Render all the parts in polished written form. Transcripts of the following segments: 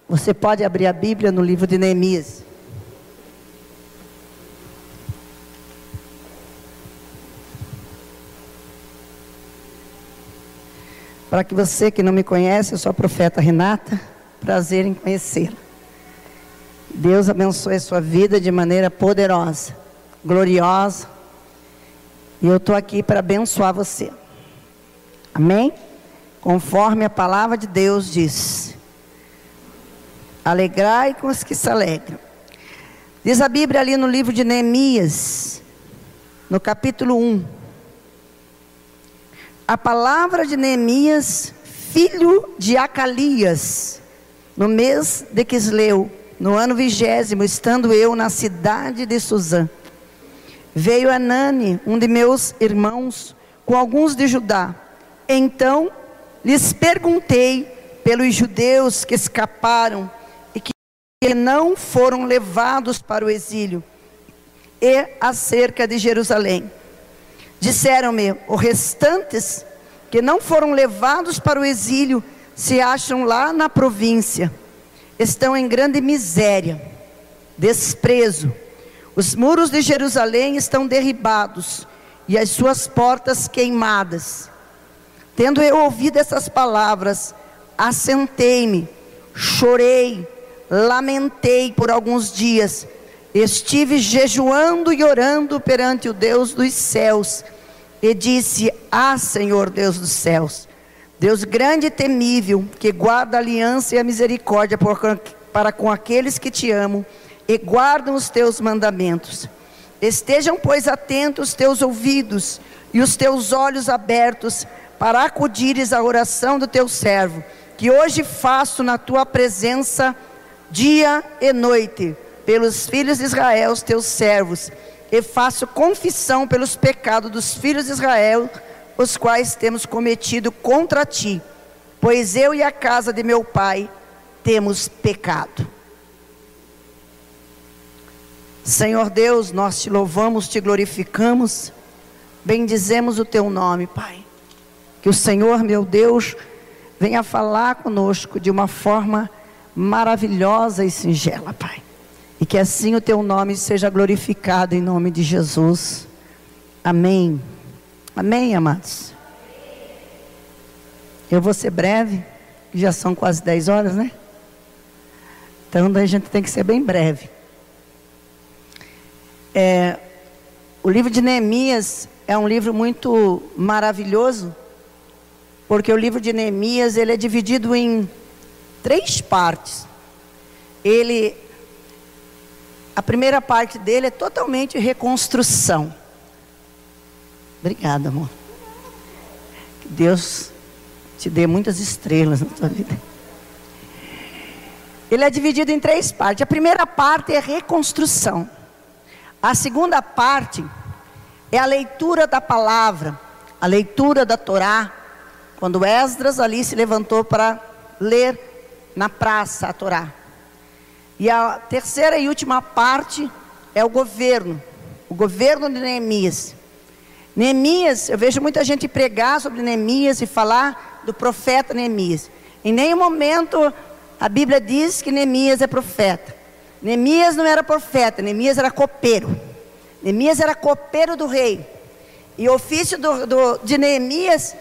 Você pode abrir a Bíblia no livro de Neemias. Para que você que não me conhece, eu sou a profeta Renata, prazer em conhecê-la. Deus abençoe a sua vida de maneira poderosa, gloriosa, e eu estou aqui para abençoar você, amém? Conforme a palavra de Deus diz: alegrai com os que se alegram. Diz a Bíblia ali no livro de Neemias, no capítulo 1, a palavra de Neemias, filho de Acalias, no mês de Quisleu, no ano 20º, estando eu na cidade de Suzã, veio Anani, um de meus irmãos, com alguns de Judá. Então lhes perguntei pelos judeus que escaparam e que não foram levados para o exílio, e acerca de Jerusalém. Disseram-me: os restantes que não foram levados para o exílio se acham lá na província, estão em grande miséria, desprezo. Os muros de Jerusalém estão derribados e as suas portas queimadas. Tendo eu ouvido essas palavras, assentei-me, chorei, lamentei por alguns dias. Estive jejuando e orando perante o Deus dos céus, e disse: ah, Senhor Deus dos céus, Deus grande e temível, que guarda a aliança e a misericórdia para com aqueles que te amam e guardam os teus mandamentos. Estejam, pois, atentos os teus ouvidos e os teus olhos abertos, para acudires à oração do teu servo, que hoje faço na tua presença dia e noite, pelos filhos de Israel, os teus servos, e faço confissão pelos pecados dos filhos de Israel, os quais temos cometido contra ti, pois eu e a casa de meu pai temos pecado. Senhor Deus, nós te louvamos, te glorificamos, bendizemos o teu nome, Pai. Que o Senhor, meu Deus, venha falar conosco de uma forma maravilhosa e singela, Pai. E que assim o teu nome seja glorificado em nome de Jesus. Amém. Amém, amados. Eu vou ser breve, já são quase 10 horas, né? Então a gente tem que ser bem breve. O livro de Neemias é um livro muito maravilhoso, porque o livro de Neemias, ele é dividido em 3 partes. A primeira parte dele é totalmente reconstrução. Obrigada, amor. Que Deus te dê muitas estrelas na tua vida. Ele é dividido em 3 partes. A primeira parte é reconstrução. A segunda parte é a leitura da palavra, a leitura da Torá, quando Esdras ali se levantou para ler na praça a Torá. E a terceira e última parte é o governo de Neemias. Neemias, eu vejo muita gente pregar sobre Neemias e falar do profeta Neemias. Em nenhum momento a Bíblia diz que Neemias é profeta. Neemias não era profeta, Neemias era copeiro. Neemias era copeiro do rei. E o ofício de Neemias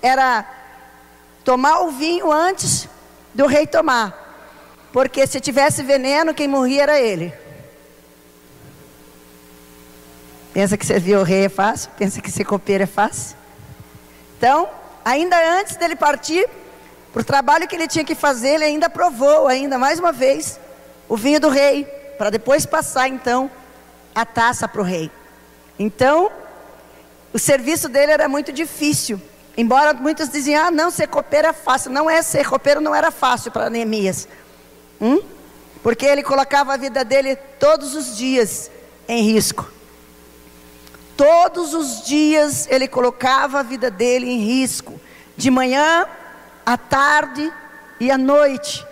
era tomar o vinho antes do rei tomar. Porque se tivesse veneno, quem morria era ele. Pensa que servir o rei é fácil? Pensa que ser copeiro é fácil? Então, ainda antes dele partir para o trabalho que ele tinha que fazer, ele ainda provou, ainda mais uma vez, o vinho do rei, para depois passar então a taça para o rei. Então, o serviço dele era muito difícil. Embora muitos diziam: ah, não, ser copeiro é fácil. Não é, ser copeiro não era fácil para Neemias. Porque ele colocava a vida dele todos os dias em risco. Todos os dias ele colocava a vida dele em risco. De manhã, à tarde e à noite.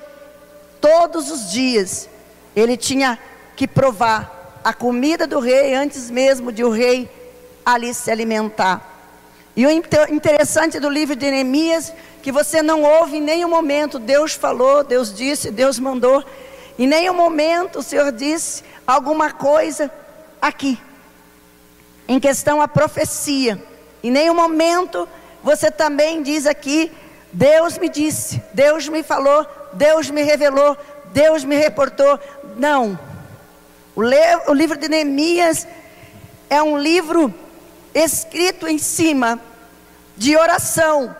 Todos os dias ele tinha que provar a comida do rei antes mesmo de o rei ali se alimentar. E o interessante do livro de Neemias, que você não ouve em nenhum momento, Deus falou, Deus disse, Deus mandou. Em nenhum momento o Senhor disse alguma coisa aqui, em questão à profecia. Em nenhum momento você também diz aqui, Deus me disse, Deus me falou, Deus me revelou, Deus me reportou. Não. O livro de Neemias é um livro escrito em cima de oração.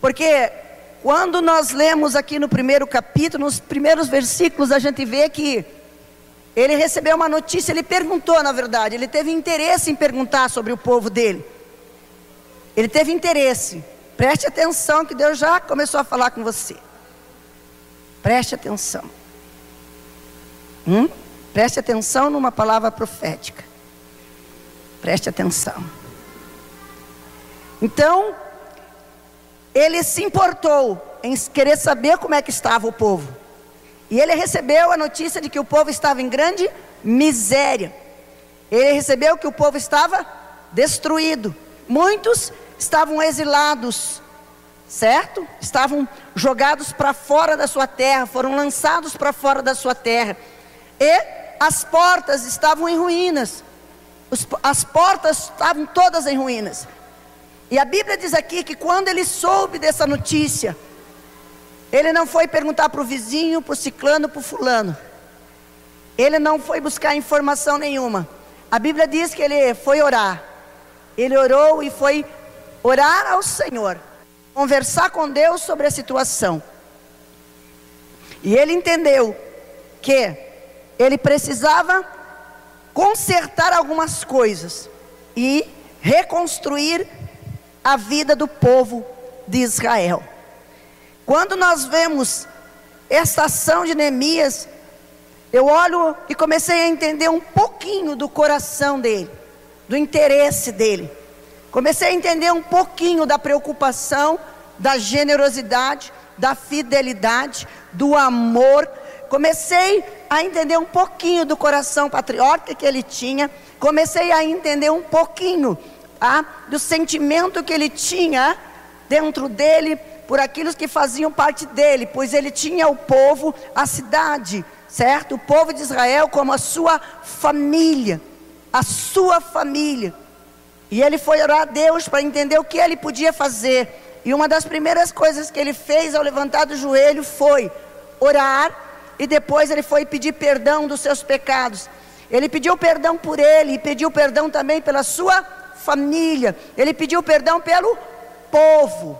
Porque quando nós lemos aqui no primeiro capítulo, nos primeiros versículos, a gente vê que ele recebeu uma notícia, ele perguntou, na verdade, ele teve interesse em perguntar sobre o povo dele. Ele teve interesse. Preste atenção que Deus já começou a falar com você. Preste atenção. Preste atenção numa palavra profética. Preste atenção. Então, ele se importou em querer saber como é que estava o povo. E ele recebeu a notícia de que o povo estava em grande miséria. Ele recebeu que o povo estava destruído. Muitos estavam exilados, certo? Estavam jogados para fora da sua terra, foram lançados para fora da sua terra. E as portas estavam em ruínas. As portas estavam todas em ruínas. E a Bíblia diz aqui que quando ele soube dessa notícia, ele não foi perguntar para o vizinho, para o ciclano, para o fulano. Ele não foi buscar informação nenhuma. A Bíblia diz que ele foi orar. Ele orou e foi orar ao Senhor, conversar com Deus sobre a situação. E ele entendeu que ele precisava consertar algumas coisas e reconstruir a vida do povo de Israel. Quando nós vemos essa ação de Neemias, eu olho e comecei a entender um pouquinho do coração dele, do interesse dele. Comecei a entender um pouquinho da preocupação, da generosidade, da fidelidade, do amor. Comecei a entender um pouquinho do coração patriota que ele tinha. Comecei a entender um pouquinho do sentimento que ele tinha dentro dele por aqueles que faziam parte dele, pois ele tinha o povo, a cidade, certo? O povo de Israel como a sua família, e ele foi orar a Deus para entender o que ele podia fazer. E uma das primeiras coisas que ele fez ao levantar do joelho foi orar, e depois ele foi pedir perdão dos seus pecados. Ele pediu perdão por ele, e pediu perdão também pela sua família. Ele pediu perdão pelo povo.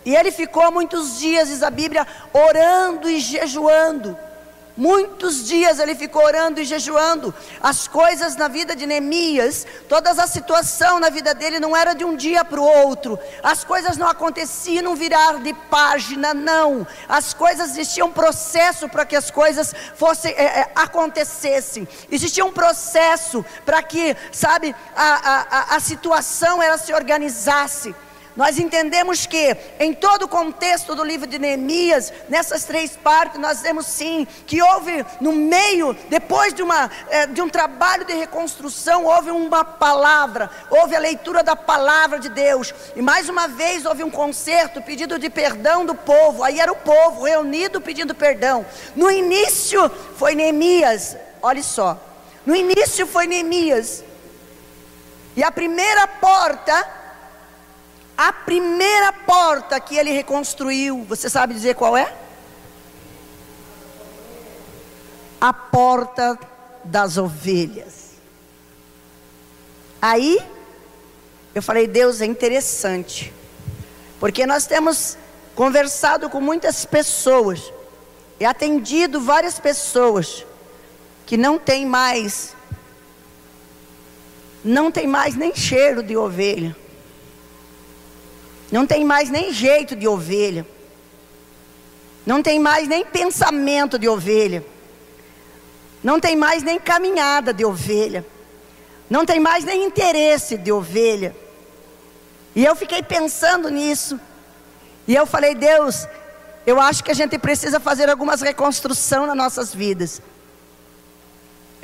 E ele ficou muitos dias, diz a Bíblia, orando e jejuando. Muitos dias ele ficou orando e jejuando. As coisas na vida de Neemias, toda a situação na vida dele não era de um dia para o outro. As coisas não aconteciam num virar de página, não. As coisas, existia um processo para que as coisas acontecessem. Existia um processo para que, a situação ela se organizasse. Nós entendemos que em todo o contexto do livro de Neemias, nessas três partes, nós vemos sim que houve no meio, depois de um trabalho de reconstrução, houve uma palavra, houve a leitura da palavra de Deus, e mais uma vez houve um concerto, pedido de perdão do povo. Aí era o povo reunido pedindo perdão. No início foi Neemias, olha só, no início foi Neemias, e a primeira porta que ele reconstruiu, você sabe dizer qual é? A porta das ovelhas. Aí eu falei, Deus, é interessante, porque nós temos conversado com muitas pessoas e atendido várias pessoas que não tem mais nem cheiro de ovelha. Não tem mais nem jeito de ovelha. Não tem mais nem pensamento de ovelha. Não tem mais nem caminhada de ovelha. Não tem mais nem interesse de ovelha. E eu fiquei pensando nisso. E eu falei, Deus, eu acho que a gente precisa fazer algumas reconstruções nas nossas vidas.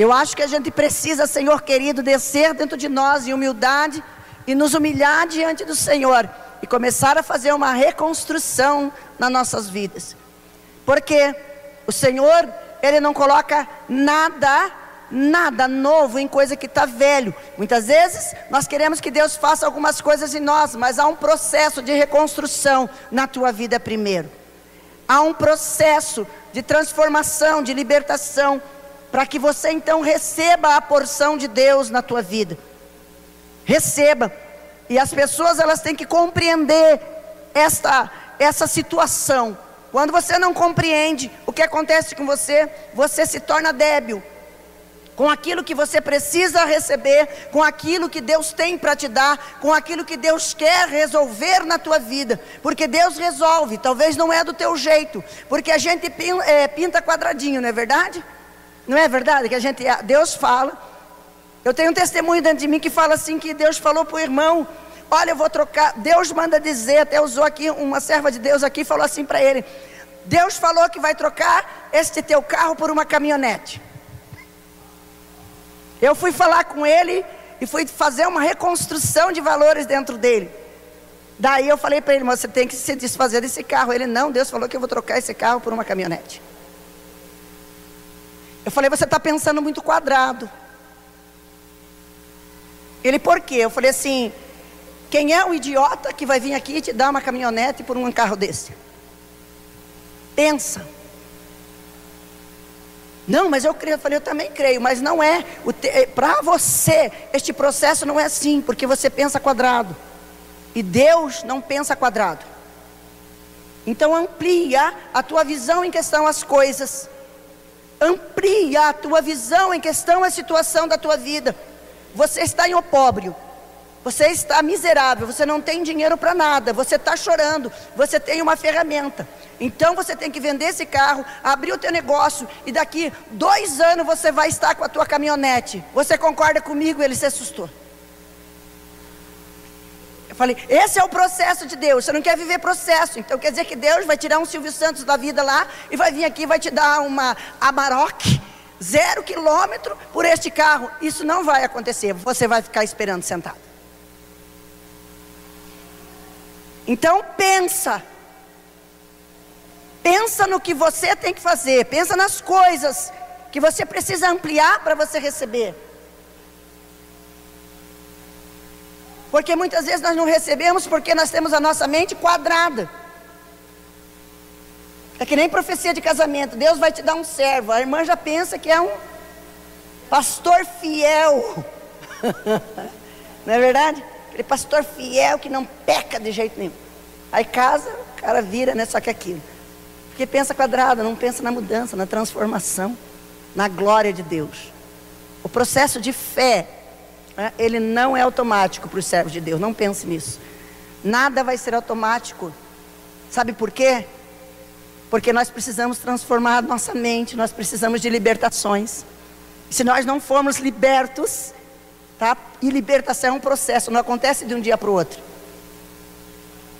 Eu acho que a gente precisa, Senhor querido, descer dentro de nós em humildade e nos humilhar diante do Senhor e começar a fazer uma reconstrução nas nossas vidas. Porque o Senhor, Ele não coloca nada novo em coisa que está velho. Muitas vezes nós queremos que Deus faça algumas coisas em nós, mas há um processo de reconstrução na tua vida primeiro. Há um processo de transformação, de libertação, para que você então receba a porção de Deus na tua vida. Receba. E as pessoas, elas têm que compreender essa situação. Quando você não compreende o que acontece com você, você se torna débil com aquilo que você precisa receber, com aquilo que Deus tem para te dar, com aquilo que Deus quer resolver na tua vida. Porque Deus resolve, talvez não é do teu jeito, porque a gente pinta quadradinho, não é verdade? Não é verdade que Deus fala. Eu tenho um testemunho dentro de mim que fala assim, que Deus falou para o irmão: olha, eu vou trocar. Deus manda dizer, até usou aqui uma serva de Deus aqui, falou assim para ele: Deus falou que vai trocar este teu carro por uma caminhonete. Eu fui falar com ele e fui fazer uma reconstrução de valores dentro dele. Daí eu falei para ele: você tem que se desfazer desse carro. Ele: não, Deus falou que eu vou trocar esse carro por uma caminhonete. Eu falei: você está pensando muito quadrado. Ele: por quê? Eu falei assim: quem é o idiota que vai vir aqui e te dar uma caminhonete por um carro desse? Pensa. Não, mas eu creio. Eu falei: eu também creio, mas não é. Para você, este processo não é assim, porque você pensa quadrado. E Deus não pensa quadrado. Então amplia a tua visão em questão às coisas. Amplia a tua visão em questão à situação da tua vida. Você está em opróbrio, você está miserável, você não tem dinheiro para nada, você está chorando, você tem uma ferramenta. Então você tem que vender esse carro, abrir o teu negócio, e daqui 2 anos você vai estar com a tua caminhonete. Você concorda comigo? Ele se assustou. Eu falei: esse é o processo de Deus. Você não quer viver processo, então quer dizer que Deus vai tirar um Silvio Santos da vida lá e vai vir aqui e vai te dar uma Amarok 0 quilômetro por este carro. Isso não vai acontecer. Você vai ficar esperando sentado. Então pensa no que você tem que fazer. Pensa nas coisas que você precisa ampliar para você receber. Porque muitas vezes nós não recebemos porque nós temos a nossa mente quadrada. É que nem profecia de casamento. Deus vai te dar um servo. A irmã já pensa que é um pastor fiel. Não é verdade? Aquele pastor fiel que não peca de jeito nenhum. Aí casa, o cara vira, né? Só que aquilo. Porque pensa quadrado, não pensa na mudança, na transformação, na glória de Deus. O processo de fé, né, ele não é automático para os servos de Deus. Não pense nisso. Nada vai ser automático. Sabe por quê? Porque nós precisamos transformar a nossa mente, nós precisamos de libertações. Se nós não formos libertos, tá? E libertação é um processo, não acontece de um dia para o outro.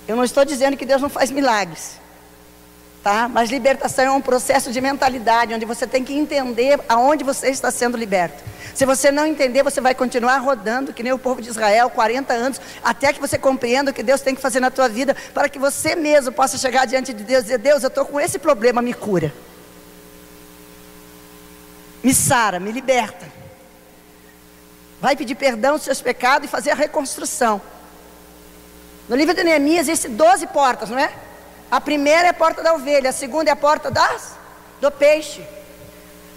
Eu não estou dizendo que Deus não faz milagres, tá? Mas libertação é um processo de mentalidade, onde você tem que entender aonde você está sendo liberto. Se você não entender, você vai continuar rodando, que nem o povo de Israel, 40 anos, até que você compreenda o que Deus tem que fazer na tua vida, para que você mesmo possa chegar diante de Deus e dizer: Deus, eu estou com esse problema, me cura. Me sara, me liberta. Vai pedir perdão dos seus pecados e fazer a reconstrução. No livro de Neemias existem 12 portas, não é? A primeira é a porta da ovelha, a segunda é a porta do peixe.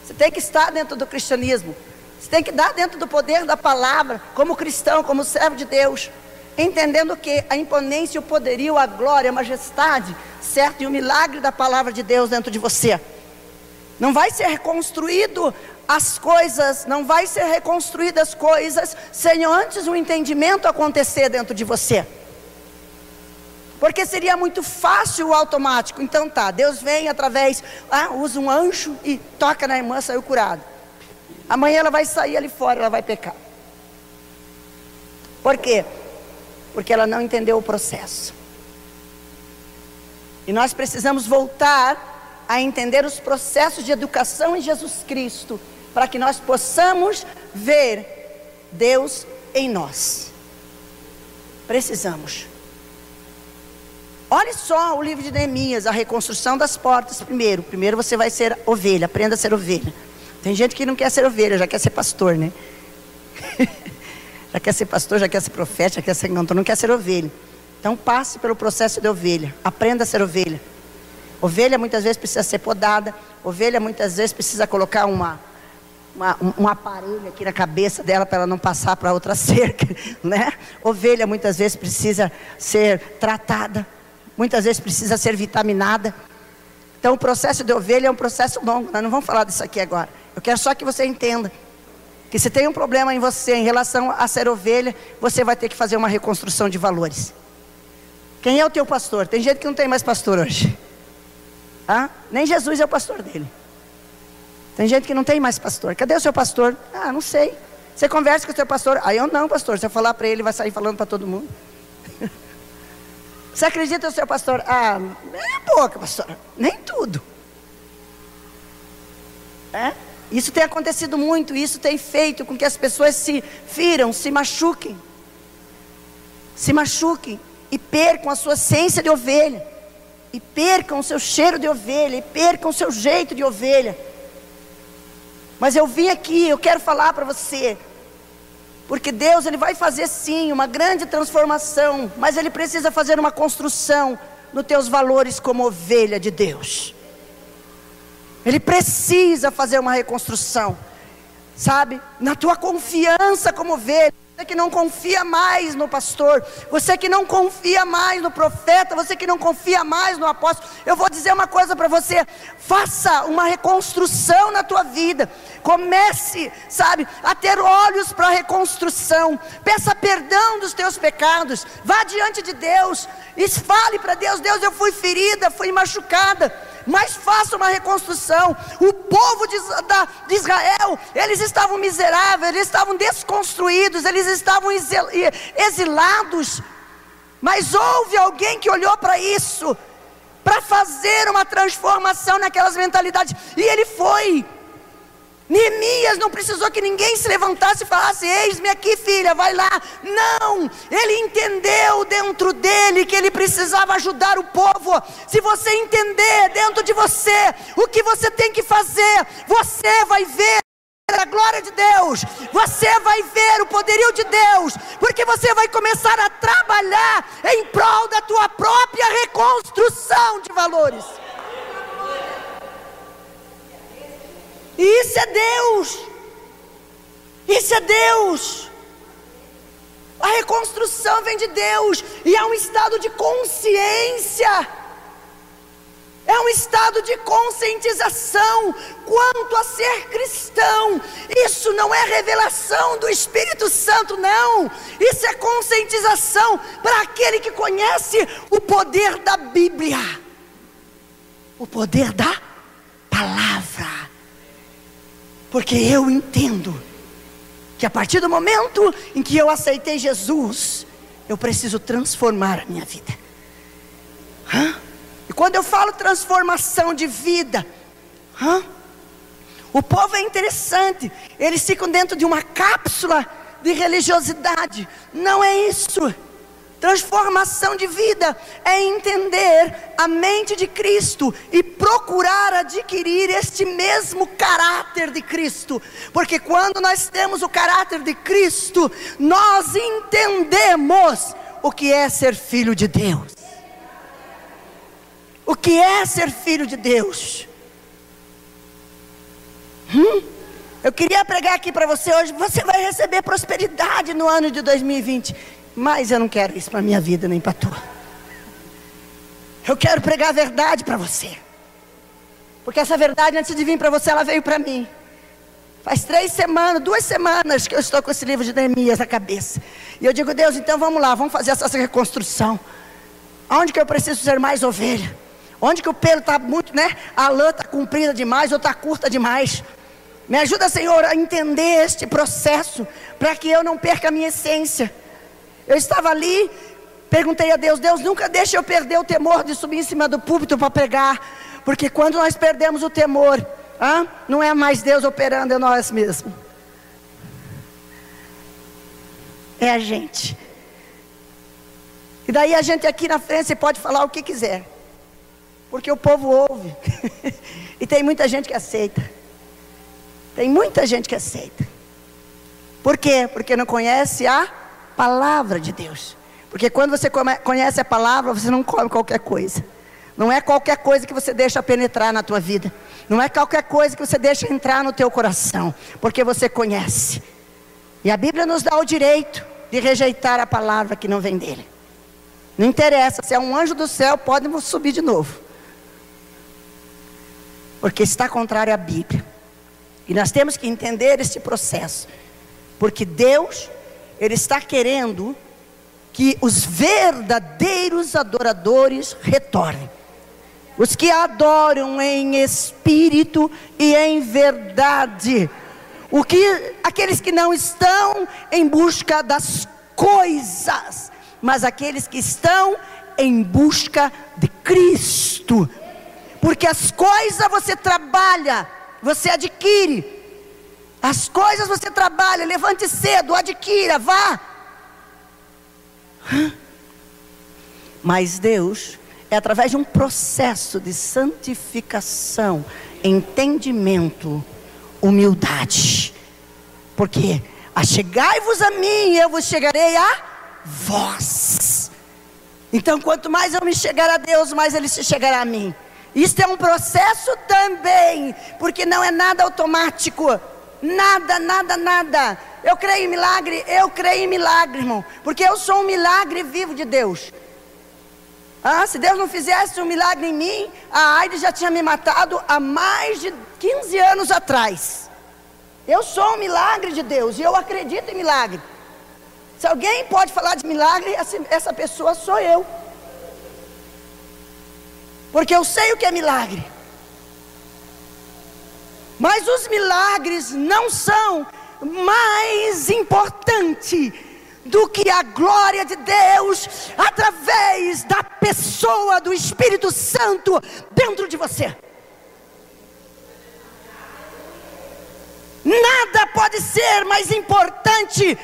Você tem que estar dentro do cristianismo. Você tem que dar dentro do poder da palavra, como cristão, como servo de Deus, entendendo que a imponência, o poderio, a glória, a majestade, certo? E o milagre da palavra de Deus dentro de você. Não vai ser reconstruído as coisas, não vai ser reconstruídas as coisas sem antes um entendimento acontecer dentro de você. Porque seria muito fácil o automático. Então tá, Deus vem através, usa um anjo e toca na irmã, saiu curado. Amanhã ela vai sair ali fora, ela vai pecar. Por quê? Porque ela não entendeu o processo. E nós precisamos voltar a entender os processos de educação em Jesus Cristo, para que nós possamos ver Deus em nós. Precisamos. Olhe só o livro de Neemias, a reconstrução das portas. Primeiro você vai ser ovelha, aprenda a ser ovelha. Tem gente que não quer ser ovelha, já quer ser pastor, né? Já quer ser pastor, já quer ser profeta, já quer ser cantor, não quer ser ovelha. Então passe pelo processo de ovelha, aprenda a ser ovelha. Ovelha muitas vezes precisa ser podada, ovelha muitas vezes precisa colocar um aparelho aqui na cabeça dela para ela não passar para outra cerca, né? Ovelha muitas vezes precisa ser tratada, muitas vezes precisa ser vitaminada. Então o processo de ovelha é um processo longo, nós não vamos falar disso aqui agora. Eu quero só que você entenda que se tem um problema em você em relação a ser ovelha, você vai ter que fazer uma reconstrução de valores. Quem é o teu pastor? Tem gente que não tem mais pastor hoje. Nem Jesus é o pastor dele. Tem gente que não tem mais pastor. Cadê o seu pastor? Não sei. Você conversa com o seu pastor? Eu não, pastor. Se eu falar para ele, vai sair falando para todo mundo. Você acredita no seu pastor? É pouco, pastor. Nem tudo. Isso tem acontecido muito. Isso tem feito com que as pessoas se firam, se machuquem. Se machuquem e percam a sua essência de ovelha. E percam o seu cheiro de ovelha. E percam o seu jeito de ovelha. Mas eu vim aqui, eu quero falar para você, porque Deus, Ele vai fazer sim uma grande transformação, mas Ele precisa fazer uma construção nos teus valores como ovelha de Deus. Ele precisa fazer uma reconstrução, sabe, na tua confiança como ovelha. Você que não confia mais no pastor, você que não confia mais no profeta, você que não confia mais no apóstolo, eu vou dizer uma coisa para você: faça uma reconstrução na tua vida. Comece, sabe, a ter olhos para a reconstrução. Peça perdão dos teus pecados. Vá diante de Deus e fale para Deus: Deus, eu fui ferida, fui machucada, mas faça uma reconstrução. O povo de Israel, eles estavam miseráveis, eles estavam desconstruídos, eles estavam exilados, mas houve alguém que olhou para isso, para fazer uma transformação naquelas mentalidades, e ele foi. Neemias não precisou que ninguém se levantasse e falasse: eis-me aqui, filha, vai lá. Não, ele entendeu dentro dele que ele precisava ajudar o povo. Se você entender dentro de você o que você tem que fazer, você vai ver a glória de Deus, você vai ver o poderio de Deus, porque você vai começar a trabalhar em prol da tua própria reconstrução de valores. E isso é Deus. Isso é Deus. A reconstrução vem de Deus. E é um estado de consciência. É um estado de conscientização quanto a ser cristão. Isso não é revelação do Espírito Santo, não. Isso é conscientização para aquele que conhece o poder da Bíblia, o poder da palavra. Porque eu entendo que a partir do momento em que eu aceitei Jesus, eu preciso transformar a minha vida. E quando eu falo transformação de vida, o povo é interessante. Eles ficam dentro de uma cápsula de religiosidade. Não é isso. Transformação de vida é entender a mente de Cristo e procurar adquirir este mesmo caráter de Cristo. Porque quando nós temos o caráter de Cristo, nós entendemos o que é ser filho de Deus. O que é ser filho de Deus? Eu queria pregar aqui para você hoje: você vai receber prosperidade no ano de 2020. Mas eu não quero isso para a minha vida, nem para a tua. Eu quero pregar a verdade para você. Porque essa verdade, antes de vir para você, ela veio para mim. Faz 2 semanas que eu estou com esse livro de Neemias na cabeça. E eu digo: Deus, então vamos lá, vamos fazer essa reconstrução. Onde que eu preciso ser mais ovelha? Onde que o pelo está muito, a lã está comprida demais ou está curta demais? Me ajuda, Senhor, a entender este processo, para que eu não perca a minha essência. Eu estava ali, perguntei a Deus: Deus, nunca deixe eu perder o temor de subir em cima do púlpito para pregar. Porque quando nós perdemos o temor, Não é mais Deus operando em nós mesmos. É a gente. E daí a gente aqui na frente, você pode falar o que quiser, porque o povo ouve. E tem muita gente que aceita. Tem muita gente que aceita. Por quê? Porque não conhece a palavra de Deus. Porque quando você conhece a palavra, você não come qualquer coisa. Não é qualquer coisa que você deixa penetrar na tua vida. Não é qualquer coisa que você deixa entrar no teu coração. Porque você conhece. E a Bíblia nos dá o direito de rejeitar a palavra que não vem dele. Não interessa, se é um anjo do céu, pode subir de novo. Porque está contrário à Bíblia. E nós temos que entender este processo. Porque Deus, Ele está querendo que os verdadeiros adoradores retornem. Os que adoram em espírito e em verdade. Aqueles que não estão em busca das coisas, mas aqueles que estão em busca de Cristo. Porque as coisas você trabalha, você adquire. As coisas você trabalha, levante cedo, adquira, vá. Mas Deus é através de um processo de santificação, entendimento, humildade. Porque achegai-vos a mim, e eu vos chegarei a vós. Então quanto mais eu me chegar a Deus, mais Ele se chegará a mim. Isto é um processo também, porque não é nada automático. Nada. Eu creio em milagre, irmão. Porque eu sou um milagre vivo de Deus. Se Deus não fizesse um milagre em mim, a AIDS já tinha me matado há mais de 15 anos atrás. Eu sou um milagre de Deus e eu acredito em milagre. Se alguém pode falar de milagre, essa pessoa sou eu. Porque eu sei o que é milagre. Mas os milagres não são mais importantes do que a glória de Deus através da pessoa do Espírito Santo dentro de você. Nada pode ser mais importante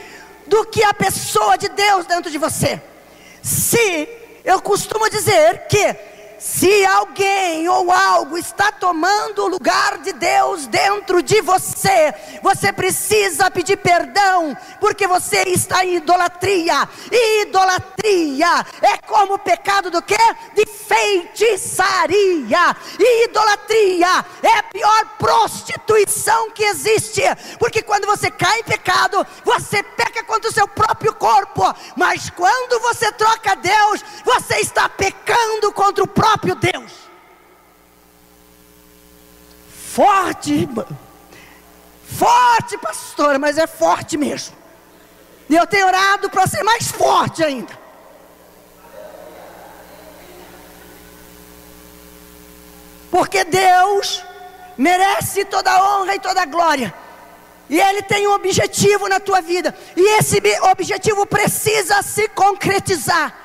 do que a pessoa de Deus dentro de você. Eu costumo dizer que se alguém ou algo está tomando o lugar de Deus dentro de você, você precisa pedir perdão, porque você está em idolatria. E idolatria é como o pecado do quê? De feitiçaria. E idolatria é a pior prostituição que existe, porque quando você cai em pecado, você peca contra o seu próprio corpo, mas quando você troca Deus, você está pecando contra o próprio Deus. Forte, forte, pastora, mas é forte mesmo. E eu tenho orado para ser mais forte ainda. Porque Deus merece toda a honra e toda a glória. E Ele tem um objetivo na tua vida. E esse objetivo precisa se concretizar.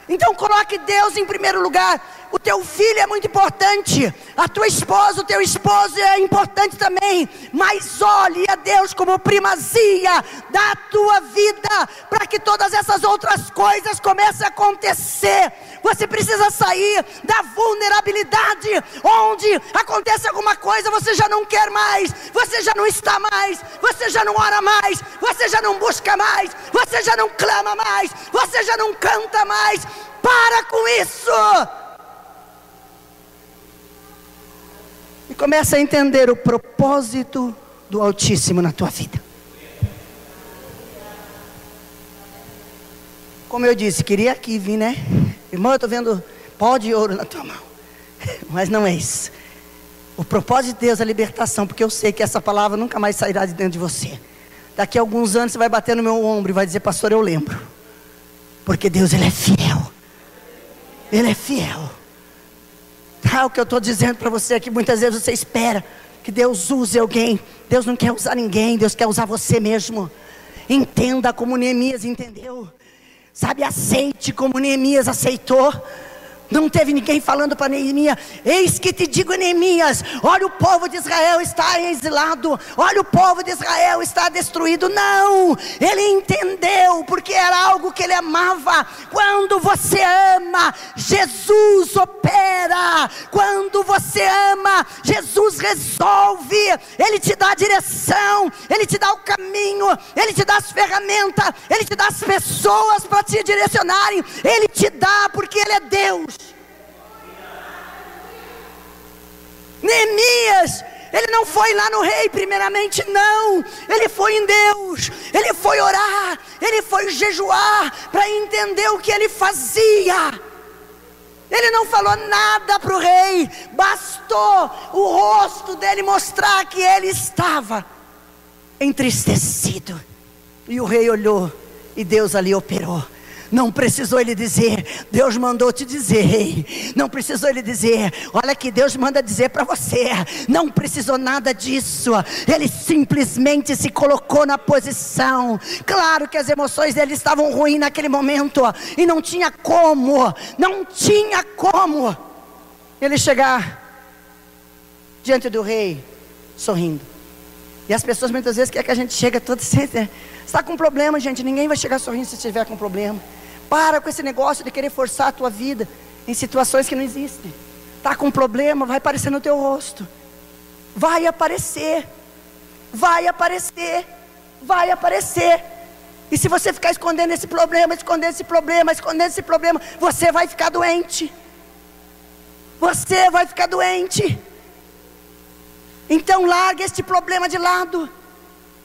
Então coloque Deus em primeiro lugar. O teu filho é muito importante, a tua esposa, o teu esposo é importante também, mas olhe a Deus como primazia da tua vida, para que todas essas outras coisas comecem a acontecer. Você precisa sair da vulnerabilidade, onde acontece alguma coisa, você já não quer mais, você já não está mais, você já não ora mais, você já não busca mais, você já não clama mais, você já não canta mais. Para com isso! E começa a entender o propósito do Altíssimo na tua vida. Como eu disse, queria aqui vir, né? Irmão, eu estou vendo pó de ouro na tua mão. Mas não é isso. O propósito de Deus é a libertação, porque eu sei que essa palavra nunca mais sairá de dentro de você. Daqui a alguns anos você vai bater no meu ombro e vai dizer: pastor, eu lembro. Porque Deus, Ele é fiel. Ele é fiel. O que eu estou dizendo para você é que muitas vezes você espera que Deus use alguém. Deus não quer usar ninguém, Deus quer usar você mesmo. Entenda como Neemias entendeu. Sabe, aceite como Neemias aceitou. Não teve ninguém falando para Neemias: eis que te digo, Neemias, olha, o povo de Israel está exilado, olha, o povo de Israel está destruído. Não, ele entendeu, porque era algo que ele amava. Quando você ama, Jesus opera. Quando você ama, Jesus resolve. Ele te dá a direção, Ele te dá o caminho, Ele te dá as ferramentas, Ele te dá as pessoas para te direcionarem. Ele te dá, porque Ele é Deus. Neemias, ele não foi lá no rei primeiramente, não. Ele foi em Deus, ele foi orar, ele foi jejuar para entender o que ele fazia. Ele não falou nada para o rei, bastou o rosto dele mostrar que ele estava entristecido. E o rei olhou, e Deus ali operou. Não precisou ele dizer: Deus mandou te dizer, rei. Não precisou ele dizer: olha que Deus manda dizer para você. Não precisou nada disso. Ele simplesmente se colocou na posição. Claro que as emoções dele estavam ruins naquele momento, e não tinha como ele chegar diante do rei sorrindo. E as pessoas muitas vezes querem que a gente chegue todo sempre. Você está com problema, gente, ninguém vai chegar sorrindo se estiver com problema. Para com esse negócio de querer forçar a tua vida em situações que não existem. Está com problema, vai aparecer no teu rosto. Vai aparecer. Vai aparecer. Vai aparecer. E se você ficar escondendo esse problema, você vai ficar doente. Você vai ficar doente. Então larga este problema de lado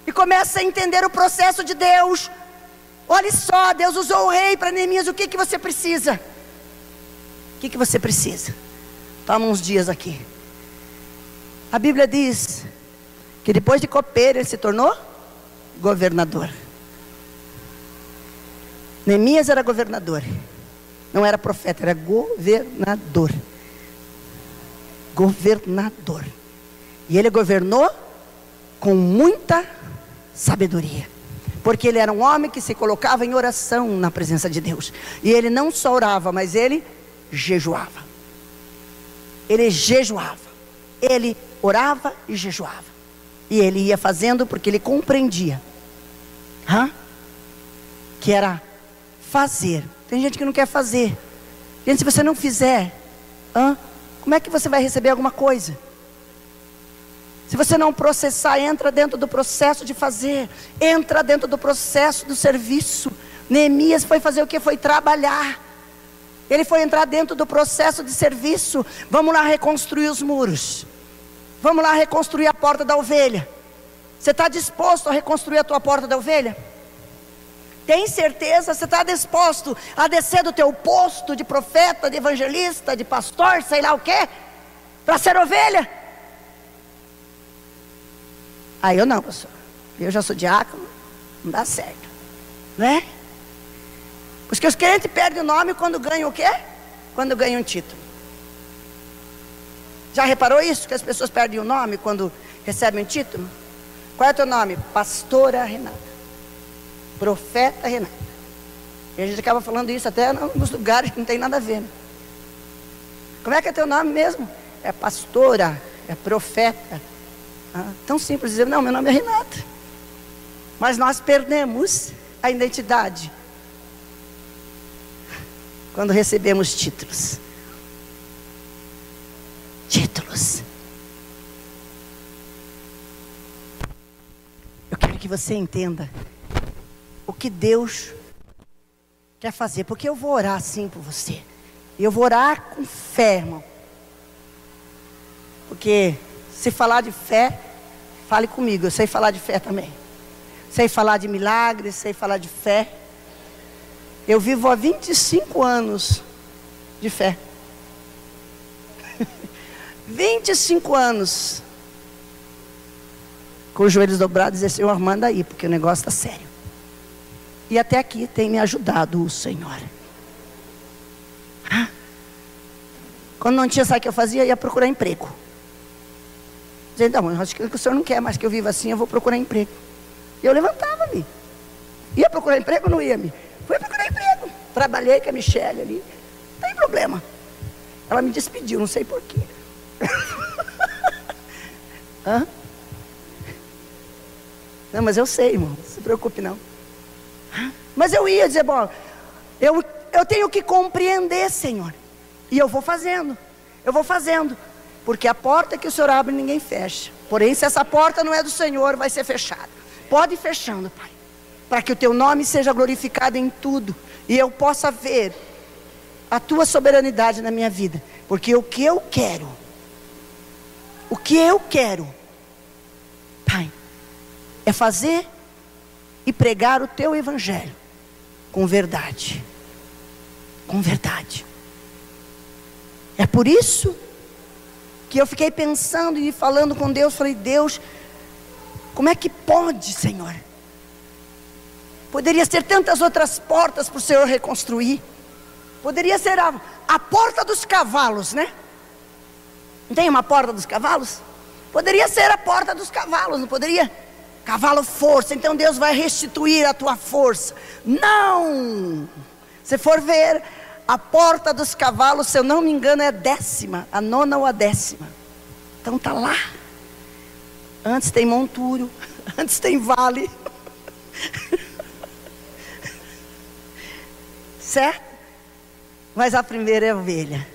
e começa a entender o processo de Deus. Olha só, Deus usou o rei para Neemias. O que você precisa? O que você precisa? Toma uns dias aqui. A Bíblia diz que depois de copeiro ele se tornou governador. Neemias era governador. Não era profeta, era governador. Governador. E ele governou com muita sabedoria. Porque ele era um homem que se colocava em oração na presença de Deus. E ele não só orava, mas ele jejuava. Ele jejuava. Ele orava e jejuava. E ele ia fazendo porque ele compreendia que era fazer. Tem gente que não quer fazer. Gente, se você não fizer, como é que você vai receber alguma coisa? Se você não processar, entra dentro do processo de fazer. Entra dentro do processo do serviço. Neemias foi fazer o que? Foi trabalhar. Ele foi entrar dentro do processo de serviço. Vamos lá reconstruir os muros. Vamos lá reconstruir a porta da ovelha. Você está disposto a reconstruir a tua porta da ovelha? Tem certeza? Você está disposto a descer do teu posto de profeta, de evangelista, de pastor, sei lá o quê, para ser ovelha? Aí eu não, pastor. Eu já sou diácono, não dá certo, né? Porque os crentes perdem o nome quando ganham o quê? Quando ganham um título. Já reparou isso? Que as pessoas perdem o nome quando recebem um título? Qual é o teu nome? Pastora Renata. Profeta Renata. E a gente acaba falando isso até nos lugares que não tem nada a ver, né? Como é que é teu nome mesmo? É pastora, é profeta. Tão simples dizer: não, meu nome é Renata. Mas nós perdemos a identidade quando recebemos títulos. Títulos. Eu quero que você entenda o que Deus quer fazer, porque eu vou orar assim por você. E eu vou orar com fé, irmão. Porque se falar de fé, fale comigo. Eu sei falar de fé também. Sei falar de milagres, sei falar de fé. Eu vivo há 25 anos de fé. 25 anos com os joelhos dobrados e dizer: Senhor, manda aí, porque o negócio está sério. E até aqui tem me ajudado o Senhor. Quando não tinha, sabe o que eu fazia? Ia procurar emprego. Dizendo: não, acho que o senhor não quer mais que eu viva assim, eu vou procurar emprego. E eu levantava-me. Ia procurar emprego ou não ia-me? Fui procurar emprego. Trabalhei com a Michele ali. Não tem problema. Ela me despediu, não sei porquê. Hã? Não, mas eu sei, irmão, não se preocupe não. Mas eu ia dizer, bom, eu tenho que compreender, Senhor. E eu vou fazendo, porque a porta que o Senhor abre ninguém fecha. Porém, se essa porta não é do Senhor, vai ser fechada. Pode ir fechando, Pai, para que o Teu nome seja glorificado em tudo, e eu possa ver a Tua soberanidade na minha vida. Porque o que eu quero, Pai, é fazer e pregar o Teu Evangelho com verdade. Com verdade. É por isso que eu fiquei pensando e falando com Deus. Falei, Deus, como é que pode, Senhor? Poderia ser tantas outras portas para o Senhor reconstruir. Poderia ser a porta dos cavalos, né? Não tem uma porta dos cavalos? Poderia ser a porta dos cavalos, não poderia? Cavalo, força, então Deus vai restituir a tua força. Não! Se for ver, a porta dos cavalos, se eu não me engano, é a 10ª, a 9ª ou a 10ª. Então está lá. Antes tem monturo, antes tem vale. Certo? Mas a primeira é a ovelha.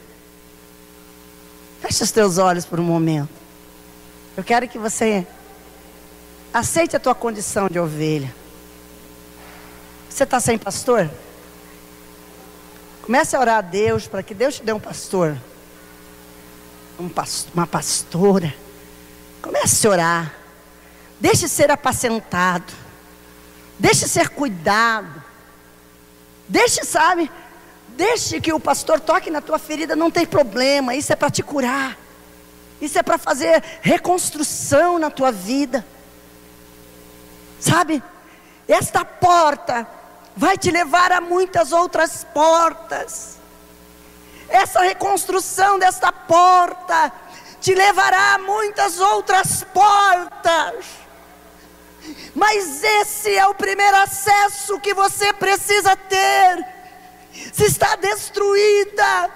Feche os teus olhos por um momento. Eu quero que você aceite a tua condição de ovelha. Você está sem pastor? Comece a orar a Deus para que Deus te dê um pastor, uma pastora. Comece a orar. Deixe ser apacentado. Deixe ser cuidado. Deixe que o pastor toque na tua ferida, não tem problema. Isso é para te curar. Isso é para fazer reconstrução na tua vida. Sabe? Esta porta vai te levar a muitas outras portas. Essa reconstrução desta porta te levará a muitas outras portas. Mas esse é o primeiro acesso que você precisa ter. Se está destruída,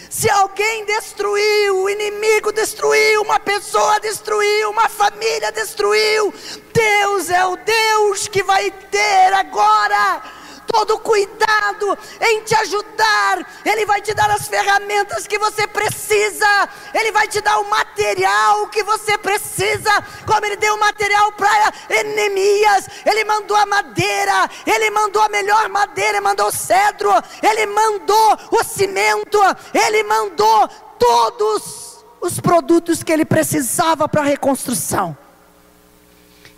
se alguém destruiu, o inimigo destruiu, uma pessoa destruiu, uma família destruiu, Deus é o Deus que vai ter agora todo cuidado em te ajudar. Ele vai te dar as ferramentas que você precisa. Ele vai te dar o material que você precisa. Como Ele deu o material para Neemias. Ele mandou a madeira. Ele mandou a melhor madeira. Ele mandou o cedro. Ele mandou o cimento. Ele mandou todos os produtos que Ele precisava para a reconstrução.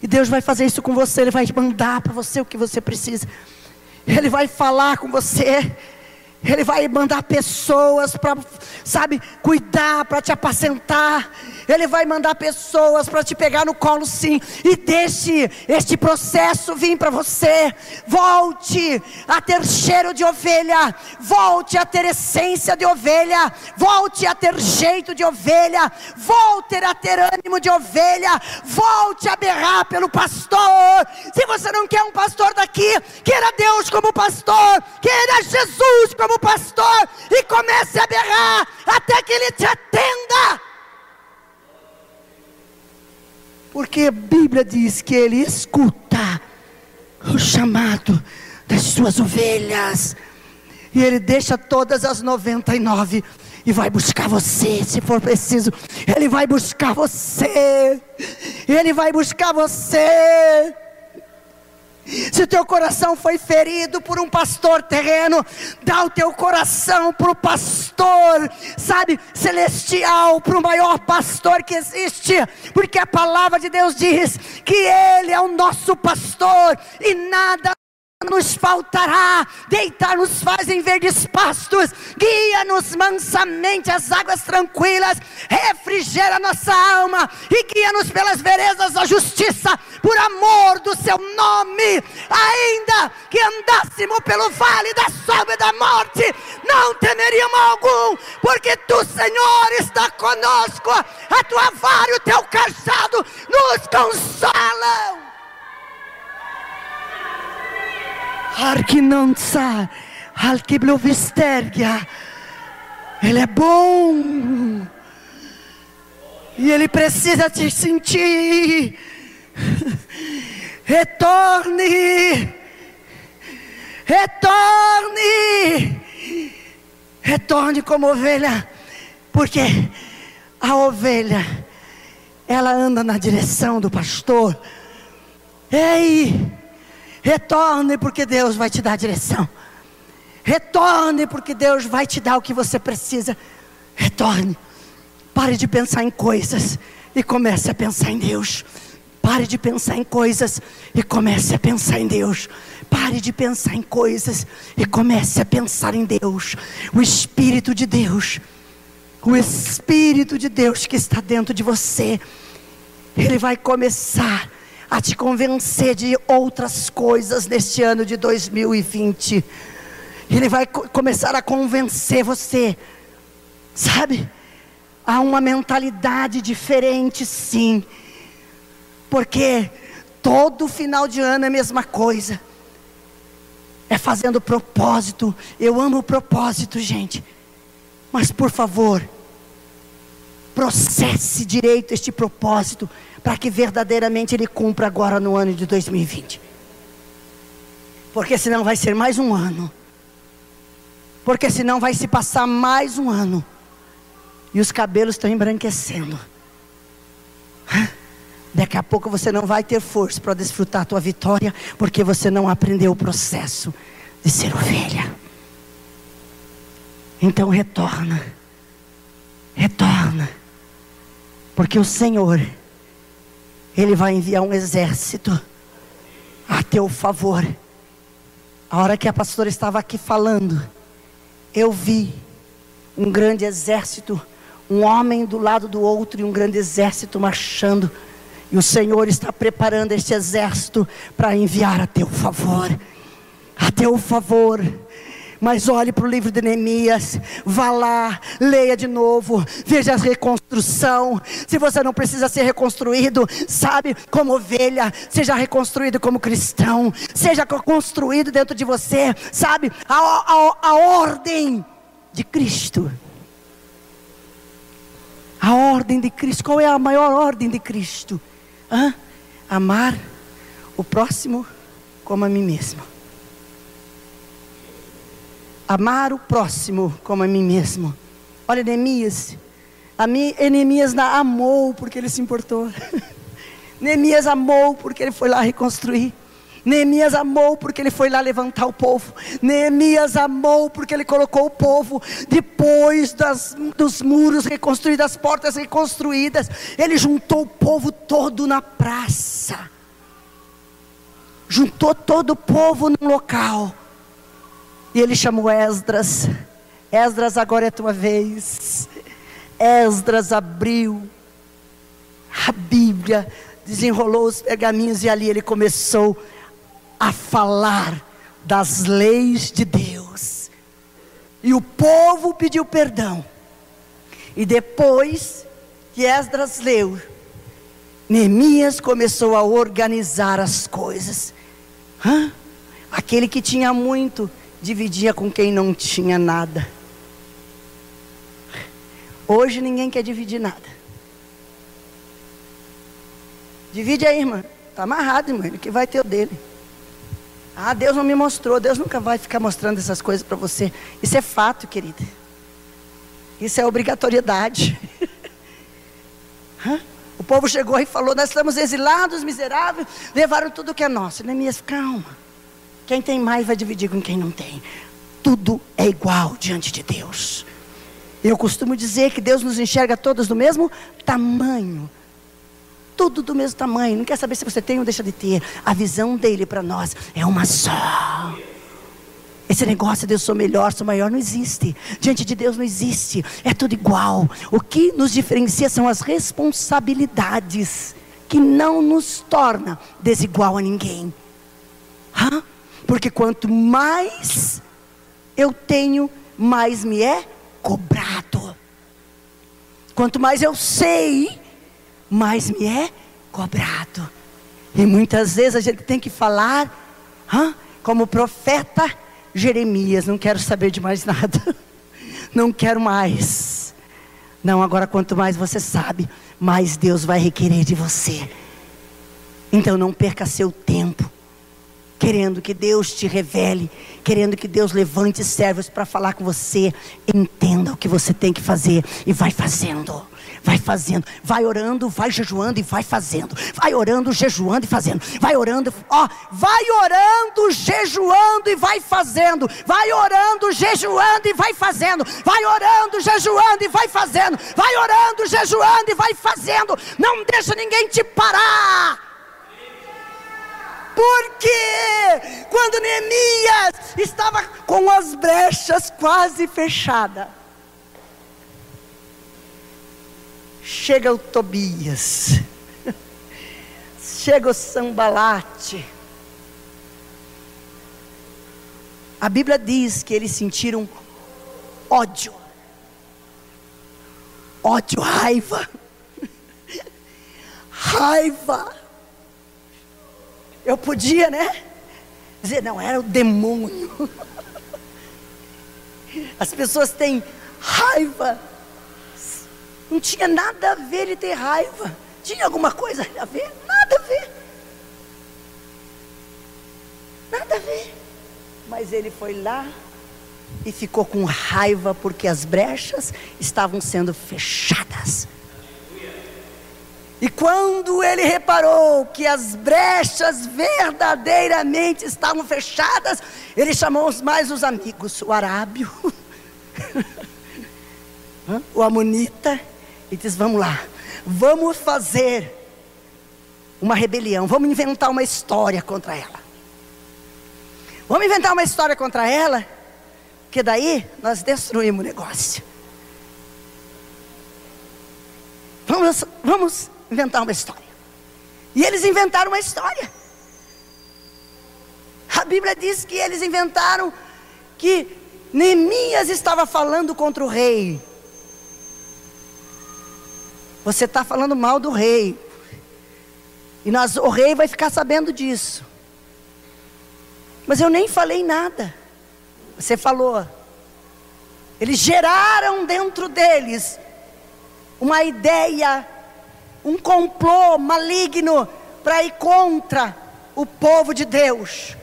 E Deus vai fazer isso com você. Ele vai mandar para você o que você precisa. Ele vai falar com você. Ele vai mandar pessoas para, cuidar, para te apacentar. Ele vai mandar pessoas para te pegar no colo, sim. E deixe este processo vir para você. Volte a ter cheiro de ovelha. Volte a ter essência de ovelha. Volte a ter jeito de ovelha. Volte a ter ânimo de ovelha. Volte a berrar pelo pastor. Se você não quer um pastor daqui, queira Deus como pastor. Queira Jesus como pastor. E comece a berrar até que Ele te atenda. Porque a Bíblia diz que Ele escuta o chamado das suas ovelhas. E Ele deixa todas as 99 e vai buscar você, se for preciso. Ele vai buscar você. Ele vai buscar você. Se o teu coração foi ferido por um pastor terreno, dá o teu coração para o pastor, celestial, para o maior pastor que existe. Porque a palavra de Deus diz que Ele é o nosso pastor e nada nos faltará. Deitar-nos faz em verdes pastos, guia-nos mansamente às águas tranquilas, refrigera nossa alma e guia-nos pelas veredas da justiça, por amor do seu nome. Ainda que andássemos pelo vale da sombra e da morte, não temeríamos algum, porque tu, Senhor, está conosco. A tua vara e o teu cajado nos consolam. Arquinança, alquiblovistergia, Ele é bom. E Ele precisa te sentir. Retorne. Retorne. Retorne como ovelha. Porque a ovelha, ela anda na direção do pastor. Ei, retorne, porque Deus vai te dar a direção. Retorne, porque Deus vai te dar o que você precisa. Retorne. Pare de pensar em coisas e comece a pensar em Deus. Pare de pensar em coisas e comece a pensar em Deus. Pare de pensar em coisas e comece a pensar em Deus. O Espírito de Deus, o Espírito de Deus que está dentro de você, Ele vai começar a te convencer de outras coisas neste ano de 2020. Ele vai começar a convencer você, sabe? Há uma mentalidade diferente, sim. Porque todo final de ano é a mesma coisa. É fazendo propósito. Eu amo o propósito, gente. Mas por favor, processe direito este propósito, para que verdadeiramente ele cumpra agora no ano de 2020. Porque senão vai ser mais um ano. Porque senão vai se passar mais um ano. E os cabelos estão embranquecendo. Daqui a pouco você não vai ter força para desfrutar a tua vitória, porque você não aprendeu o processo de ser ovelha. Então retorna. Retorna. Porque o Senhor, Ele vai enviar um exército a teu favor. A hora que a pastora estava aqui falando, eu vi um grande exército, um homem do lado do outro e um grande exército marchando. E o Senhor está preparando este exército para enviar a teu favor. A teu favor. Mas olhe para o livro de Neemias, vá lá, leia de novo, veja a reconstrução. Se você não precisa ser reconstruído, sabe, como ovelha, seja reconstruído como cristão, seja construído dentro de você, sabe, a ordem de Cristo. A ordem de Cristo. Qual é a maior ordem de Cristo? Amar o próximo como a mim mesmo. Amar o próximo como a mim mesmo. Olha, Neemias. Neemias amou porque ele se importou. Neemias amou porque ele foi lá reconstruir. Neemias amou porque ele foi lá levantar o povo. Neemias amou porque ele colocou o povo depois dos muros reconstruídos, das portas reconstruídas. Ele juntou o povo todo na praça. Juntou todo o povo num local. E ele chamou Esdras. Esdras, agora é a tua vez. Esdras abriu a Bíblia, desenrolou os pergaminhos e ali ele começou a falar das leis de Deus. E o povo pediu perdão. E depois que Esdras leu, Neemias começou a organizar as coisas. Aquele que tinha muito dividia com quem não tinha nada. Hoje ninguém quer dividir nada. Divide aí, irmã. Está amarrado, irmã. Ele que vai ter o dele. Deus não me mostrou. Deus nunca vai ficar mostrando essas coisas para você. Isso é fato, querida. Isso é obrigatoriedade. O povo chegou e falou: nós estamos exilados, miseráveis, levaram tudo que é nosso. Neemias, calma. Quem tem mais vai dividir com quem não tem. Tudo é igual diante de Deus. Eu costumo dizer que Deus nos enxerga todos do mesmo tamanho. Tudo do mesmo tamanho. Não quer saber se você tem ou deixa de ter. A visão dele para nós é uma só. Esse negócio de eu sou melhor, sou maior, não existe. Diante de Deus não existe. É tudo igual. O que nos diferencia são as responsabilidades, que não nos torna desigual a ninguém. Porque quanto mais eu tenho, mais me é cobrado. Quanto mais eu sei, mais me é cobrado. E muitas vezes a gente tem que falar, como o profeta Jeremias: não quero saber de mais nada. não quero mais. Não, agora quanto mais você sabe, mais Deus vai requerer de você. Então não perca seu tempo querendo que Deus te revele, querendo que Deus levante servos para falar com você. Entenda o que você tem que fazer e vai fazendo. Vai fazendo, vai orando, vai jejuando e vai fazendo. Vai orando, jejuando e fazendo. Vai orando, vai orando, jejuando e vai fazendo. Vai orando, jejuando e vai fazendo. Vai orando, jejuando e vai fazendo. Vai orando, jejuando e vai fazendo. Não deixa ninguém te parar. Porque quando Neemias estava com as brechas quase fechadas, chega o Tobias, chega o Sambalate. A Bíblia diz que eles sentiram ódio, raiva. Eu podia, né? Dizer, não, era o demônio. As pessoas têm raiva. Não tinha nada a ver ele ter raiva. Tinha alguma coisa a ver? Nada a ver. Nada a ver. Mas ele foi lá e ficou com raiva porque as brechas estavam sendo fechadas. E quando ele reparou que as brechas verdadeiramente estavam fechadas, ele chamou mais os amigos, o arábio, o amonita, e diz, vamos lá, vamos fazer uma rebelião, vamos inventar uma história contra ela. Vamos inventar uma história contra ela, porque daí nós destruímos o negócio. Vamos inventar uma história. E eles inventaram uma história. A Bíblia diz que eles inventaram que Neemias estava falando contra o rei. Você está falando mal do rei, e o rei vai ficar sabendo disso. Mas eu nem falei nada. Você falou. Eles geraram dentro deles uma ideia, um complô maligno para ir contra o povo de Deus.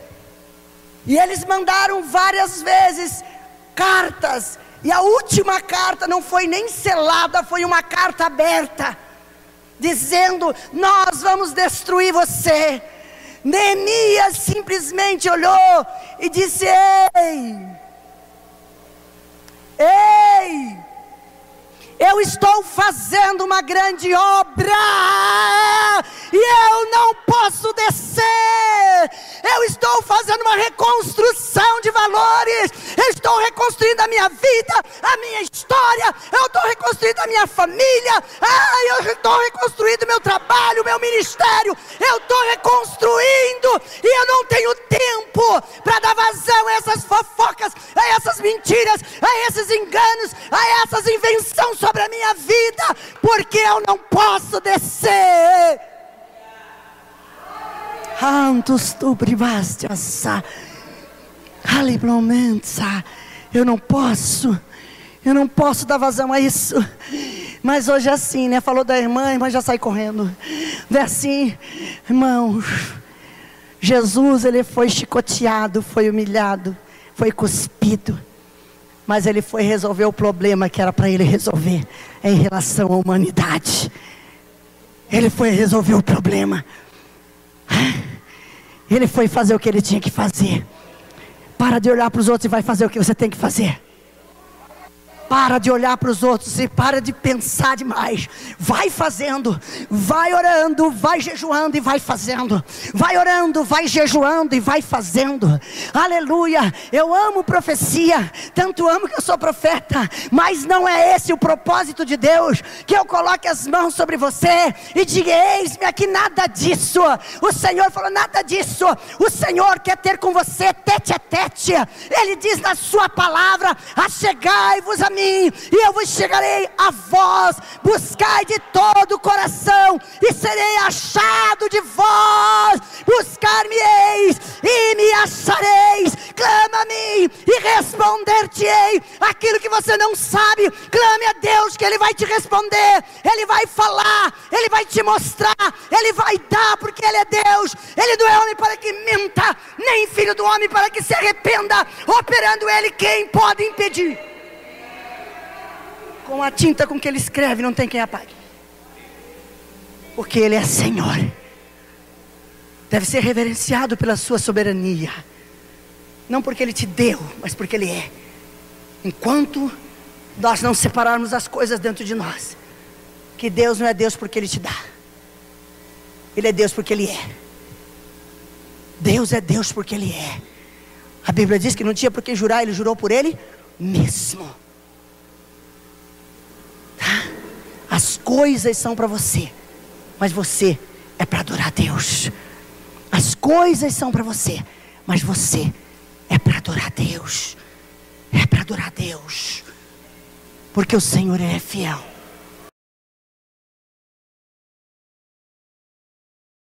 E eles mandaram várias vezes cartas, e a última carta não foi nem selada, foi uma carta aberta, dizendo, nós vamos destruir você. Neemias simplesmente olhou e disse, ei, eu estou fazendo uma grande obra, e eu não posso descer. Eu estou fazendo uma reconstrução de valores. Eu estou reconstruindo a minha vida, a minha história. Eu estou reconstruindo a minha família. Eu estou reconstruindo o meu trabalho, o meu ministério. Eu estou reconstruindo, e eu não tenho tempo para dar vazão a essas fofocas, a essas mentiras, a esses enganos, a essas invenções sobre a minha vida, porque eu não posso descer. Antos tu privaste essa alimentar. Eu não posso dar vazão a isso. Mas hoje é assim, né? Falou da irmã, a irmã já sai correndo. Não é assim, irmãos. Jesus, ele foi chicoteado, foi humilhado, foi cuspido, mas ele foi resolver o problema que era para ele resolver em relação à humanidade. Ele foi resolver o problema. Ele foi fazer o que ele tinha que fazer. Para de olhar para os outros e vai fazer o que você tem que fazer. Para de olhar para os outros e para de pensar demais. Vai fazendo, vai orando, vai jejuando e vai fazendo. Vai orando, vai jejuando e vai fazendo. Aleluia. Eu amo profecia, tanto amo que eu sou profeta. Mas não é esse o propósito de Deus, que eu coloque as mãos sobre você e diga, eis-me aqui, nada disso. O Senhor falou, nada disso. O Senhor quer ter com você tete a tete. Ele diz na sua palavra, achegai-vos a mim, e eu vos chegarei a vós. Buscai de todo o coração, e serei achado de vós. Buscar-me-eis, e me achareis. clama a mim e responder-te-ei. Aquilo que você não sabe, clame a Deus que Ele vai te responder. Ele vai falar, Ele vai te mostrar, Ele vai dar, porque Ele é Deus. Ele não é homem para que minta, nem filho do homem para que se arrependa. Operando Ele, quem pode impedir? Com a tinta com que Ele escreve, não tem quem apague, porque Ele é Senhor. Deve ser reverenciado pela sua soberania, não porque Ele te deu, mas porque Ele é. Enquanto nós não separarmos as coisas dentro de nós, que Deus não é Deus porque Ele te dá, Ele é Deus porque Ele é. Deus é Deus porque Ele é. A Bíblia diz que não tinha por que jurar, Ele jurou por Ele mesmo. Tá? As coisas são para você, mas você é para adorar a Deus. As coisas são para você, mas você é para adorar a Deus. É para adorar a Deus, porque o Senhor, Ele é fiel.